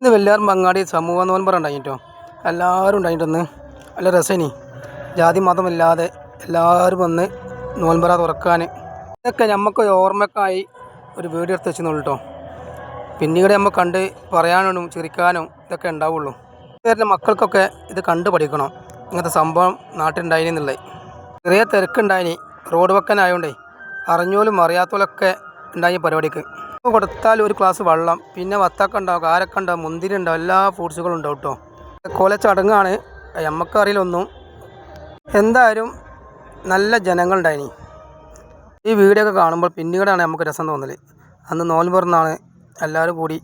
ഇന്ന് വെള്ളിയാർ മങ്ങാടി സമൂഹ നോൻപറ ഉണ്ടായിട്ടോ. എല്ലാവരും ഉണ്ടായിട്ടൊന്ന് നല്ല രസേനി. ജാതി മതമില്ലാതെ എല്ലാവരും വന്ന് നോൻപറ തുറക്കാൻ. ഇതൊക്കെ നമുക്ക് ഓർമ്മക്കായി ഒരു വീഡിയോ എടുത്ത് വെച്ചെന്നുള്ളൂ കേട്ടോ. പിന്നീട് നമ്മൾ കണ്ട് പറയാനും ചിരിക്കാനും ഇതൊക്കെ ഉണ്ടാവുള്ളൂ. ഇവരുടെ മക്കൾക്കൊക്കെ ഇത് കണ്ടു പഠിക്കണം. ഇങ്ങനത്തെ സംഭവം നാട്ടിലുണ്ടായിനി എന്നുള്ളത്. ചെറിയ തിരക്കുണ്ടായിനി. റോഡ് വക്കനായതുകൊണ്ടേ അറിഞ്ഞോലും അറിയാത്തോലൊക്കെ ഉണ്ടായി പരിപാടിക്ക്. കൊടുത്താൽ ഒരു ഗ്ലാസ് വെള്ളം, പിന്നെ വത്തക്ക ഉണ്ടാവും, കാരക്ക ഉണ്ടാവും, മുന്തിരി ഉണ്ടാവും, എല്ലാ ഫ്രൂട്ട്സുകളും ഉണ്ടാവും കേട്ടോ. കൊല ചടങ്ങാണ്, നമുക്കറിയില്ലൊന്നും. എന്തായാലും നല്ല ജനങ്ങളുണ്ടായിനി. ഈ വീഡിയോ ഒക്കെ കാണുമ്പോൾ പിന്നീടാണ് നമുക്ക് രസം തോന്നൽ. അന്ന് നോൻപ് തുറന്നാണ് എല്ലാവരും കൂടി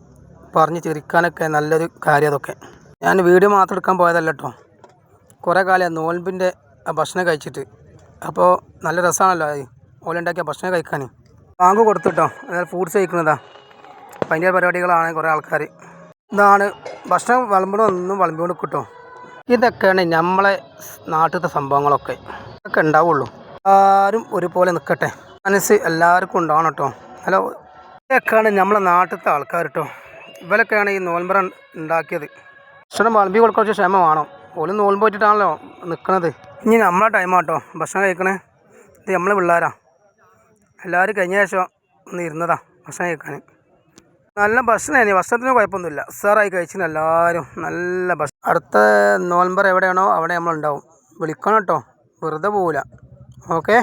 പറഞ്ഞ് ചിരിക്കാനൊക്കെ നല്ലൊരു കാര്യം അതൊക്കെ. ഞാൻ വീഡിയോ മാത്രം എടുക്കാൻ പോയതല്ല കേട്ടോ. കുറേ കാലം നോൻപിൻ്റെ ഭക്ഷണം കഴിച്ചിട്ട്. അപ്പോൾ നല്ല രസമാണല്ലോ അത് ഓലുണ്ടാക്കിയ ഭക്ഷണം കഴിക്കാൻ. ബാങ്ക് കൊടുത്തിട്ടോ, അതായത് ഫ്രൂട്ട്സ് കഴിക്കുന്നതാ. അപ്പം അതിൻ്റെ പരിപാടികളാണ് കുറേ ആൾക്കാർ. ഇതാണ് ഭക്ഷണം വിളമ്പണമൊന്നും വിളമ്പിക്കൊണ്ട് കിട്ടോ. ഇതൊക്കെയാണ് നമ്മളെ നാട്ടിലത്തെ സംഭവങ്ങളൊക്കെ. ഇതൊക്കെ ഉണ്ടാവുള്ളൂ. ആരും ഒരുപോലെ നിൽക്കട്ടെ, മനസ്സ് എല്ലാവർക്കും ഉണ്ടാവണം കേട്ടോ. ഹലോ, ഇതൊക്കെയാണ് നമ്മളെ നാട്ടിലത്തെ ആൾക്കാർ കേട്ടോ. ഇവരൊക്കെയാണ് ഈ നോൻപറ ഉണ്ടാക്കിയത്. ഭക്ഷണം വിളമ്പി കൊടുക്കാൻ കുറച്ച് ക്ഷമ വേണം. ഓലും നോൻപ് പോയിട്ടാണല്ലോ നിൽക്കുന്നത്. ഇനി നമ്മളെ ടൈമാട്ടോ ഭക്ഷണം കഴിക്കണേ. ഇത് നമ്മളെ പിള്ളേരാ. എല്ലാവരും കഴിഞ്ഞ ശേഷം ഒന്ന് ഇരുന്നതാ ഭക്ഷണം കഴിക്കാൻ. നല്ല ഭക്ഷണമായിരുന്നു. ഭക്ഷണത്തിന് കുഴപ്പമൊന്നുമില്ല. ഉസാറായി കഴിച്ചിന് എല്ലാവരും. നല്ല ഭക്ഷണം. അടുത്ത നോൻപർ എവിടെയാണോ അവിടെ നമ്മളുണ്ടാവും. വിളിക്കണം കേട്ടോ, വെറുതെ പോവില്ല. ഓക്കെ.